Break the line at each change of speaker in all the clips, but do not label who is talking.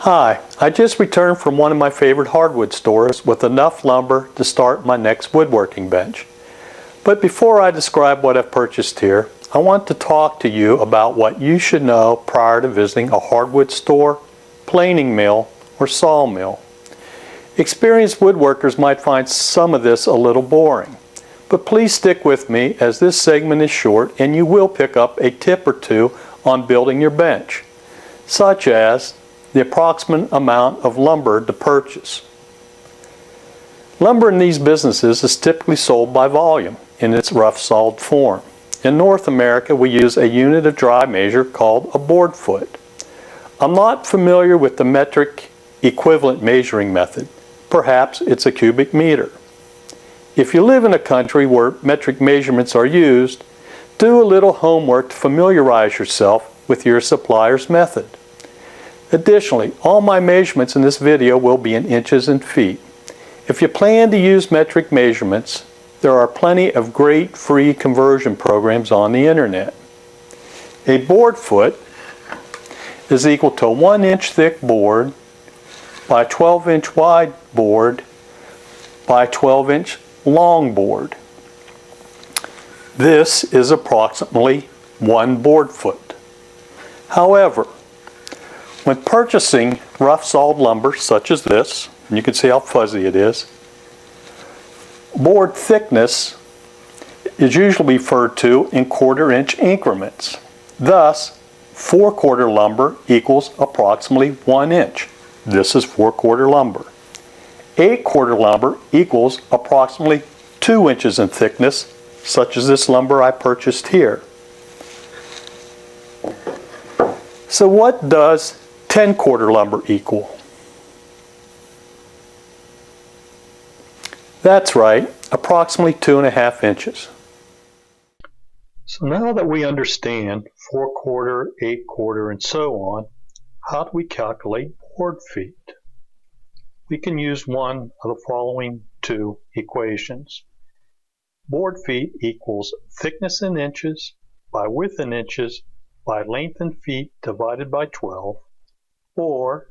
Hi, I just returned from one of my favorite hardwood stores with enough lumber to start my next woodworking bench. But before I describe what I've purchased here, I want to talk to you about what you should know prior to visiting a hardwood store, planing mill, or sawmill. Experienced woodworkers might find some of this a little boring, but please stick with me as this segment is short and you will pick up a tip or two on building your bench, such as the approximate amount of lumber to purchase. Lumber in these businesses is typically sold by volume in its rough sawed form. In North America, we use a unit of dry measure called a board foot. I'm not familiar with the metric equivalent measuring method. Perhaps it's a cubic meter. If you live in a country where metric measurements are used, do a little homework to familiarize yourself with your supplier's method. Additionally, all my measurements in this video will be in inches and feet. If you plan to use metric measurements, there are plenty of great free conversion programs on the internet. A board foot is equal to a 1-inch thick board by a 12-inch wide board by a 12-inch long board. This is approximately 1 board foot. However, when purchasing rough sawed lumber such as this, and you can see how fuzzy it is, board thickness is usually referred to in 1/4-inch increments. Thus, 4/4 lumber equals approximately 1 inch. This is 4/4 lumber. 8/4 lumber equals approximately 2 inches in thickness, such as this lumber I purchased here. So what does 10/4 lumber equal? That's right, approximately 2.5 inches. So now that we understand 4/4, 8/4, and so on, how do we calculate board feet? We can use one of the following two equations. Board feet equals thickness in inches by width in inches by length in feet divided by 12, or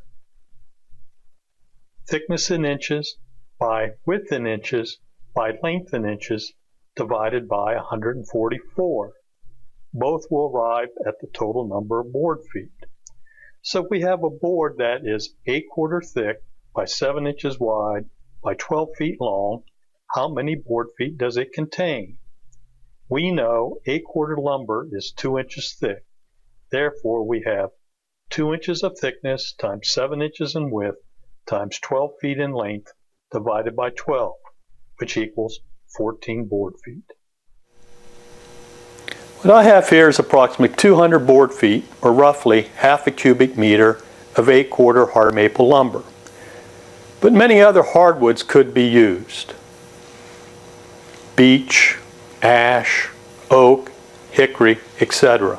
thickness in inches by width in inches by length in inches divided by 144. Both will arrive at the total number of board feet. So we have a board that is 8/4 thick by 7 inches wide by 12 feet long. How many board feet does it contain? We know 8/4 lumber is 2 inches thick. Therefore, we have 2 inches of thickness times 7 inches in width times 12 feet in length divided by 12, which equals 14 board feet. What I have here is approximately 200 board feet, or roughly half a cubic meter of 8/4 hard maple lumber. But many other hardwoods could be used. Beech, ash, oak, hickory, etc.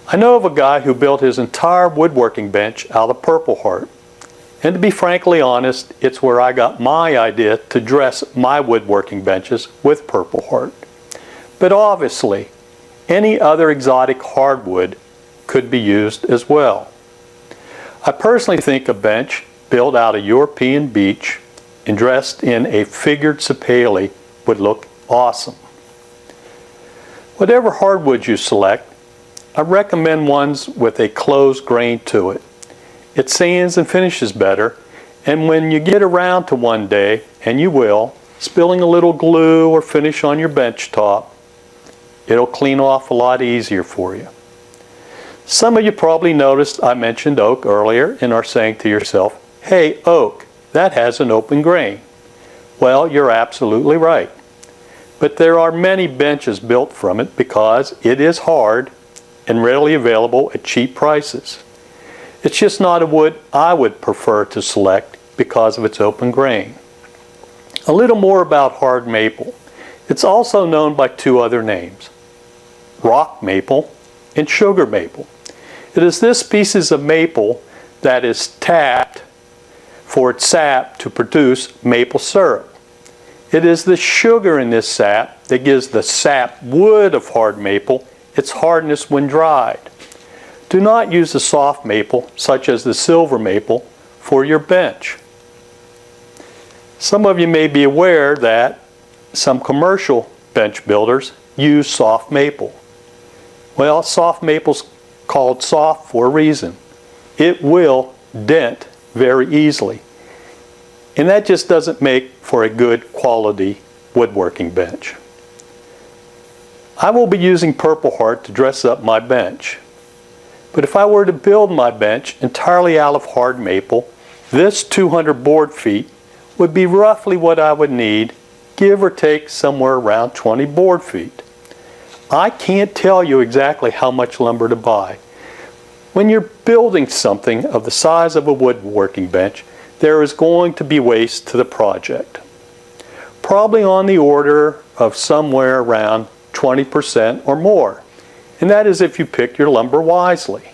I know of a guy who built his entire woodworking bench out of Purple Heart. And to be frankly honest, it's where I got my idea to dress my woodworking benches with Purple Heart. But obviously, any other exotic hardwood could be used as well. I personally think a bench built out of European beech and dressed in a figured sapele would look awesome. Whatever hardwood you select, I recommend ones with a closed grain to it. It sands and finishes better, and when you get around to one day, and you will, spilling a little glue or finish on your bench top, it'll clean off a lot easier for you. Some of you probably noticed I mentioned oak earlier and are saying to yourself, hey, oak, that has an open grain. Well, you're absolutely right. But there are many benches built from it because it is hard and readily available at cheap prices. It's just not a wood I would prefer to select because of its open grain. A little more about hard maple. It's also known by two other names, rock maple and sugar maple. It is this species of maple that is tapped for its sap to produce maple syrup. It is the sugar in this sap that gives the sap wood of hard maple its hardness when dried. Do not use a soft maple, such as the silver maple, for your bench. Some of you may be aware that some commercial bench builders use soft maple. Well, soft maple's called soft for a reason. It will dent very easily. And that just doesn't make for a good quality woodworking bench. I will be using Purple Heart to dress up my bench. But if I were to build my bench entirely out of hard maple, this 200 board feet would be roughly what I would need, give or take somewhere around 20 board feet. I can't tell you exactly how much lumber to buy. When you're building something of the size of a woodworking bench, there is going to be waste to the project. Probably on the order of somewhere around 20% or more. And that is if you pick your lumber wisely.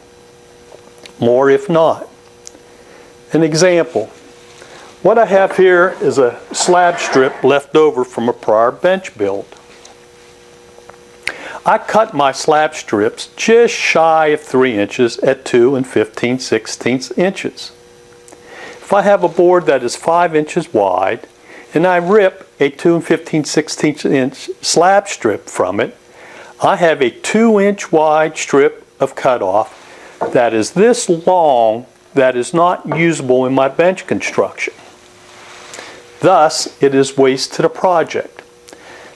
More if not. An example. What I have here is a slab strip left over from a prior bench build. I cut my slab strips just shy of 3 inches at 2 15/16 inches. If I have a board that is 5 inches wide and I rip a 2 15/16 inch slab strip from it, I have a 2-inch wide strip of cutoff that is this long that is not usable in my bench construction. Thus, it is waste to the project.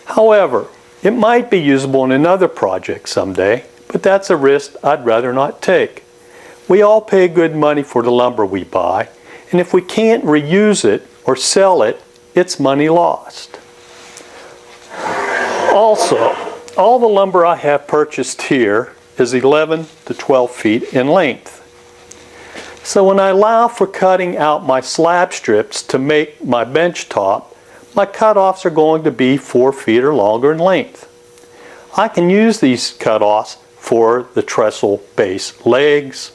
However, it might be usable in another project someday, but that's a risk I'd rather not take. We all pay good money for the lumber we buy, and if we can't reuse it or sell it, it's money lost. Also, all the lumber I have purchased here is 11 to 12 feet in length. So when I allow for cutting out my slab strips to make my bench top, my cutoffs are going to be 4 feet or longer in length. I can use these cutoffs for the trestle base legs,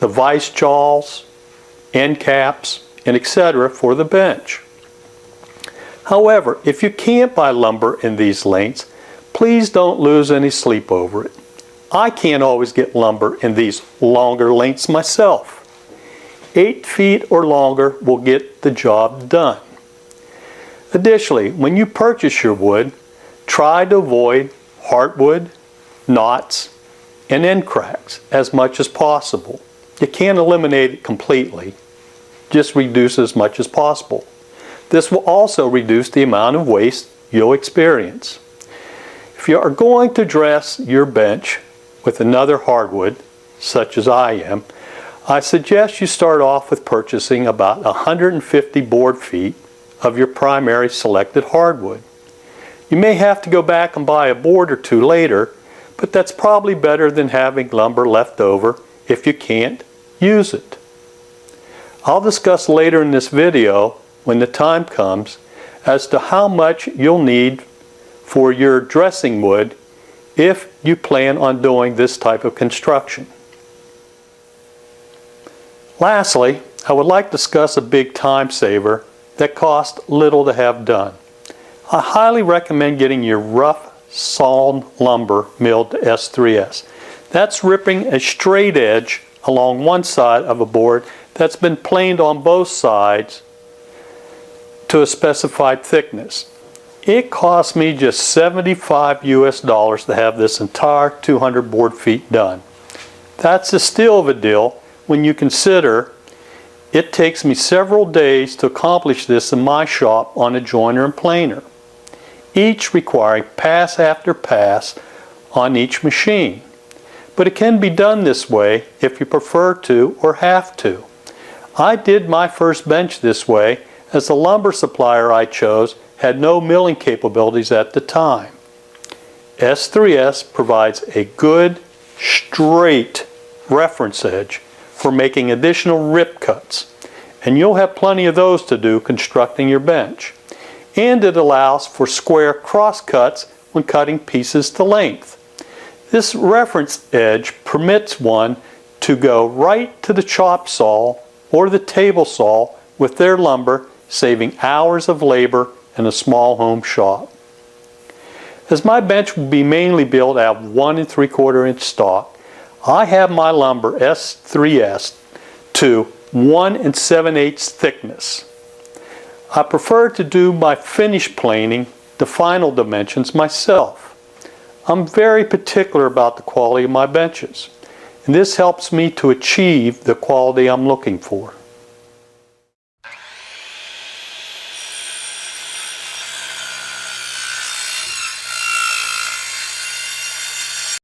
the vise jaws, end caps, and etc. for the bench. However, if you can't buy lumber in these lengths, please don't lose any sleep over it. I can't always get lumber in these longer lengths myself. 8 feet or longer will get the job done. Additionally, when you purchase your wood, try to avoid heartwood, knots, and end cracks as much as possible. You can't eliminate it completely, just reduce as much as possible. This will also reduce the amount of waste you'll experience. If you are going to dress your bench with another hardwood, such as I am, I suggest you start off with purchasing about 150 board feet of your primary selected hardwood. You may have to go back and buy a board or two later, but that's probably better than having lumber left over if you can't use it. I'll discuss later in this video, when the time comes, as to how much you'll need for your dressing wood if you plan on doing this type of construction. Lastly, I would like to discuss a big time saver that costs little to have done. I highly recommend getting your rough sawn lumber milled to S3S. That's ripping a straight edge along one side of a board that's been planed on both sides to a specified thickness. It cost me just $75 US to have this entire 200 board feet done. That's a steal of a deal when you consider it takes me several days to accomplish this in my shop on a joiner and planer, each requiring pass after pass on each machine. But it can be done this way if you prefer to or have to. I did my first bench this way as the lumber supplier I chose had no milling capabilities at the time. S3S provides a good, straight reference edge for making additional rip cuts, and you'll have plenty of those to do constructing your bench. And it allows for square cross cuts when cutting pieces to length. This reference edge permits one to go right to the chop saw or the table saw with their lumber, saving hours of labor in a small home shop. As my bench will be mainly built out of 1 3/4 inch stock, I have my lumber S3S to 1 7/8 thickness. I prefer to do my finish planing, the final dimensions, myself. I'm very particular about the quality of my benches, and this helps me to achieve the quality I'm looking for.